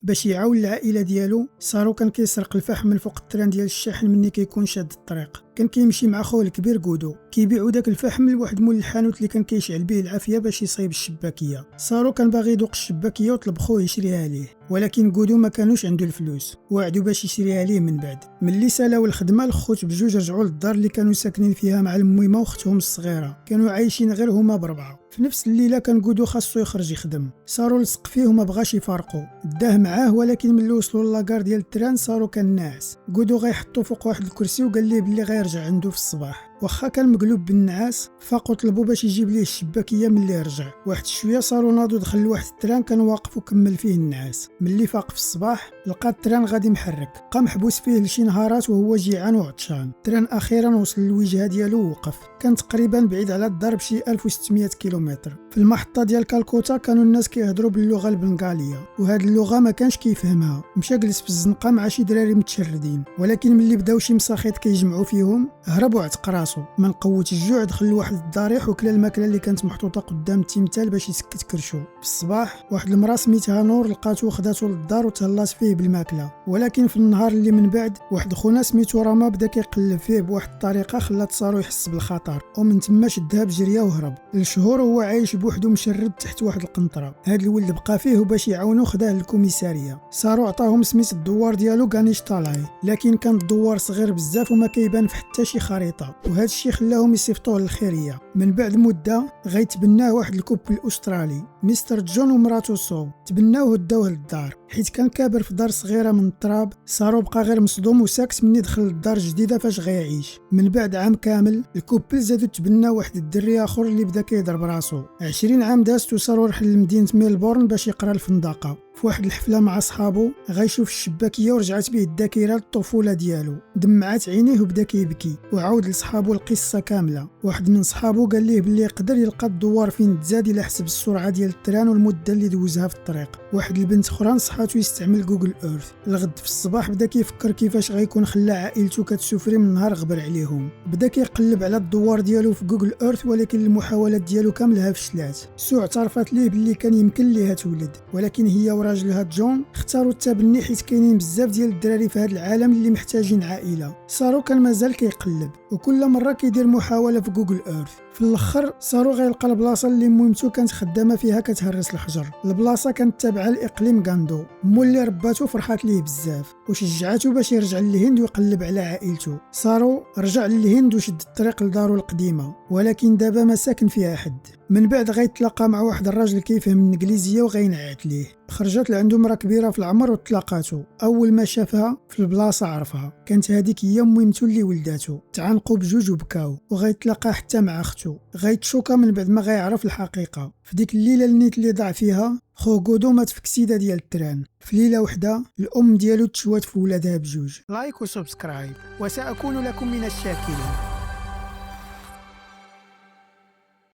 باش يعاون العائله ديالو. سارو كان كيسرق الفحم من فوق التران ديال الشاحن مني كيكون شاد الطريق. كان كيمشي مع خوه الكبير كودو كيبيعوا داك الفحم لواحد مول الحانوت اللي كان كيشعل به العافيه باش يصايب الشباكيه. سارو كان باغي يذوق الشباكيه وطلب خوه يشريها ليه، ولكن كودو ما كانوش عنده الفلوس، وعدو باش يشريها ليه من بعد. ملي سالاو الخدمه الخوت بجوج رجعوا للدار اللي كانوا ساكنين فيها مع الميمه واختهم الصغيره. كانوا عايشين غير هما بربعه. في نفس الليله كان كودو خاصو يخرج يخدم. سارو لصق فيه وما بغاش يفارقو، داه معاه، ولكن ملي وصلوا لاكار ديال التران سارو كان ناعس. كودو غيحطو فوق واحد الكرسي وقال ليه بلي غيرجع عنده في الصباح. واخا كان مقلوب بالنعاس فاقو طلبو باش يجيب ليه الشباكيه ملي رجع. واحد شويه سارو ناضو دخل لواحد التران كان واقف وكمل فيه النعاس. ملي فاق في الصباح لقى التران غادي محرك، بقى محبوس فيه لشي نهارات وهو جيعان وعطشان. التران اخيرا وصل للوجهه ديالو ووقف. كان تقريبا بعيد على الدار بشي 1600 كيلومتر. في المحطه ديال كالكوتا كانوا الناس كيهضروا باللغه البنغاليه، وهاد اللغه ما كانش كيفهمها. مشى جلس في الزنقه مع شي دراري متشردين، ولكن ملي بداو شي مساخيط كيجمعوا فيهم هرب وعتق راسو. من قوه الجوع دخل لواحد الضريح وكلا الماكله اللي كانت محطوطه قدام التمثال باش يسكت كرشو. في الصباح واحد المراه سميتها نور لقاتو وخداتو للدار وتهلاات فيه بالماكله. ولكن في النهار اللي من بعد واحد خونا سميتو راما بدا كيقلب فيه بواحد الطريقه خلات سارو يحس بالخطر، ومن تما شدها بجريه وهرب. لشهور هو عايش بوحدو مشرد تحت واحد القنطره. هاد الولد بقى فيه وباش يعاونو خداه للكوميساريه. سارو عطاهم سميت الدوار ديالو غانيش طالاي، لكن كان الدوار صغير بزاف وما كيبان في حتى شي خريطه، وهذا الشيء خلاهم يصيفطوه للخيريه. من بعد مده غيتبناه واحد الكوبل الاسترالي، مستر جون ومراتو سو. تبناوه وداوه للدار حيت كان كابر في دار صغيره من التراب. سارو بقى غير مصدوم وساكت مني دخل للدار الجديده فاش غيعيش. من بعد عام كامل الكوبل زادو تبناو واحد الدري اخر اللي بدا كيضرب راسو. 20 عام دازت وسارو رحل لمدينه ميلبورن باش يقرا الفندقه. في واحد الحفله مع صحابو غيشوف الشباكيه ورجعت به الذاكره للطفوله ديالو. دمعات عينيه وبدا كيبكي وعاود لصحابو القصه كامله. واحد من صحابو قال ليه بلي يقدر يلقى الدوار فين تزاد الا حسب السرعه ديال التران والمده اللي دوزها في الطريق. واحد البنت اخرى نصحاتو يستعمل جوجل ايرث. الغد في الصباح بدا كيفكر كيفاش غيكون خلى عائلته كتسوفري من نهار غبر عليهم. بدا كيقلب على الدوار ديالو في جوجل ايرث، ولكن المحاولات ديالو كاملها فشلات. سو اعترفت ليه بلي كان يمكن ليها تولد، ولكن هي وراجلها جون اختاروا التبني حيت كاينين بزاف ديال الدراري في هذا العالم اللي محتاجين عائله. سارو كان مازال كيقلب وكل مره كيدير محاوله في جوجل ايرث. في الاخر سارو غيلقى البلاصه اللي ميمتو كانت خدامه فيها كتهرس الحجر. البلاصه كانت تابعه لاقليم غاندو. مو اللي رباتو فرحات ليه بزاف وشجعاتو باش يرجع للهند ويقلب على عائلته. سارو رجع للهند وشد الطريق لدارو القديمه، ولكن دابا ما ساكن فيها حد. من بعد غيتلاقى مع واحد الراجل كيفهم الانجليزيه وغينعت ليه. خرجت لعندو مرا كبيره في العمر وتلاقاتو. اول ما شافها في البلاصه عرفها، كانت هذيك هي ميمتو اللي ولداتو. تعانقوا بجوج وبكاو، وغيتلاقى حتى مع اختو. غيتشوكا من بعد ما غيعرف الحقيقه. في ديك الليله النيت اللي ضاع فيها خو كودو مات في كسيده ديال التران. في ليله وحده الام ديالو تشوات في ولادها بجوج. لايك وسبسكرايب وساكون لكم من الشاكرين.